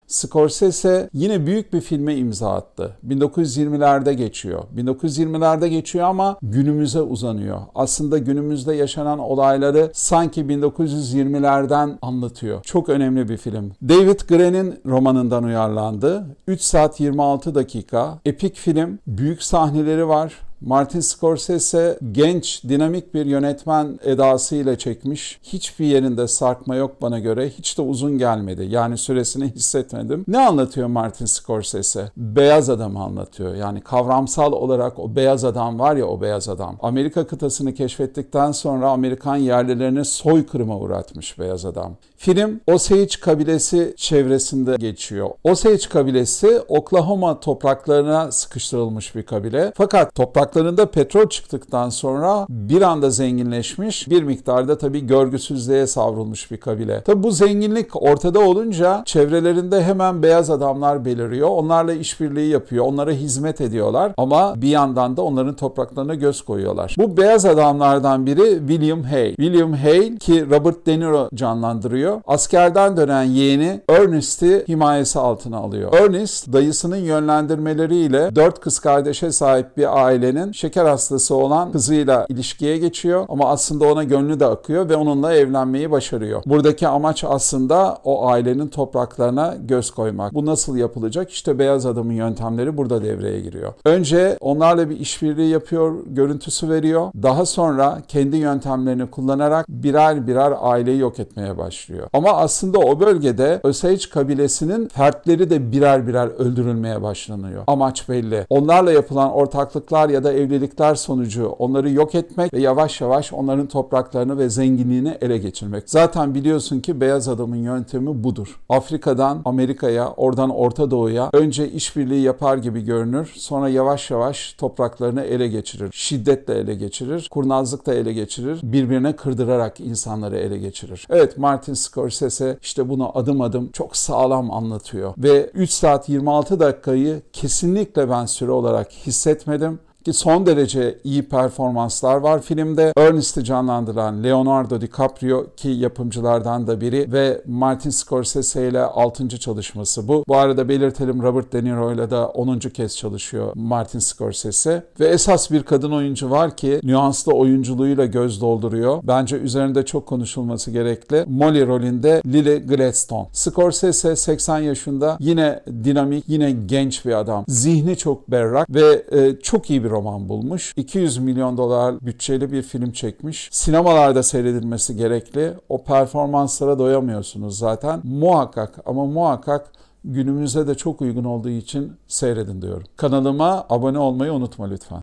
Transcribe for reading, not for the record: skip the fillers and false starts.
Scorsese yine büyük bir filme imza attı. 1920'lerde geçiyor. 1920'lerde geçiyor ama günümüze uzanıyor. Aslında günümüzde yaşanan olayları sanki 1920'lerden anlatıyor. Çok önemli bir film. David Gray'nin romanından uyarlandı. 3 saat 26 dakika. Epik film. Büyük sahneleri var. Martin Scorsese genç, dinamik bir yönetmen edasıyla çekmiş. Hiçbir yerinde sarkma yok bana göre. Hiç de uzun gelmedi. Yani süresini hissetmedim. Ne anlatıyor Martin Scorsese? Beyaz adamı anlatıyor. Yani kavramsal olarak o beyaz adam var ya, o beyaz adam. Amerika kıtasını keşfettikten sonra Amerikan yerlilerini soykırıma uğratmış beyaz adam. Film Osage kabilesi çevresinde geçiyor. Osage kabilesi Oklahoma topraklarına sıkıştırılmış bir kabile. Fakat topraklarında petrol çıktıktan sonra bir anda zenginleşmiş, bir miktarda tabii görgüsüzlüğe savrulmuş bir kabile. Tabii bu zenginlik ortada olunca çevrelerinde hemen beyaz adamlar beliriyor. Onlarla işbirliği yapıyor, onlara hizmet ediyorlar ama bir yandan da onların topraklarına göz koyuyorlar. Bu beyaz adamlardan biri William Hale. William Hale ki Robert De Niro canlandırıyor. Askerden dönen yeğeni Ernest'i himayesi altına alıyor. Ernest dayısının yönlendirmeleriyle 4 kız kardeşe sahip bir ailenin şeker hastası olan kızıyla ilişkiye geçiyor ama aslında ona gönlü de akıyor ve onunla evlenmeyi başarıyor. Buradaki amaç aslında o ailenin topraklarına göz koymak. Bu nasıl yapılacak? İşte beyaz adamın yöntemleri burada devreye giriyor. Önce onlarla bir işbirliği yapıyor, görüntüsü veriyor. Daha sonra kendi yöntemlerini kullanarak birer birer aileyi yok etmeye başlıyor. Ama aslında o bölgede Osage kabilesinin fertleri de birer birer öldürülmeye başlanıyor. Amaç belli. Onlarla yapılan ortaklıklar ya da evlilikler sonucu onları yok etmek ve yavaş yavaş onların topraklarını ve zenginliğini ele geçirmek. Zaten biliyorsun ki beyaz adamın yöntemi budur. Afrika'dan Amerika'ya, oradan Orta Doğu'ya önce işbirliği yapar gibi görünür. Sonra yavaş yavaş topraklarını ele geçirir. Şiddetle ele geçirir. Kurnazlıkla ele geçirir. Birbirine kırdırarak insanları ele geçirir. Evet, Martin Scorsese işte bunu adım adım çok sağlam anlatıyor. Ve 3 saat 26 dakikayı kesinlikle ben süre olarak hissetmedim. Ki son derece iyi performanslar var filmde. Ernest'i canlandıran Leonardo DiCaprio ki yapımcılardan da biri ve Martin Scorsese ile 6. çalışması bu. Bu arada belirtelim, Robert De Niro ile de 10. kez çalışıyor Martin Scorsese. Ve esas bir kadın oyuncu var ki nüanslı oyunculuğuyla göz dolduruyor. Bence üzerinde çok konuşulması gerekli. Molly rolünde Lily Gladstone. Scorsese 80 yaşında, yine dinamik, yine genç bir adam. Zihni çok berrak ve çok iyi bir roman bulmuş. 200 milyon dolar bütçeli bir film çekmiş. Sinemalarda seyredilmesi gerekli. O performanslara doyamıyorsunuz zaten. Muhakkak ama muhakkak günümüze de çok uygun olduğu için seyredin diyorum. Kanalıma abone olmayı unutma lütfen.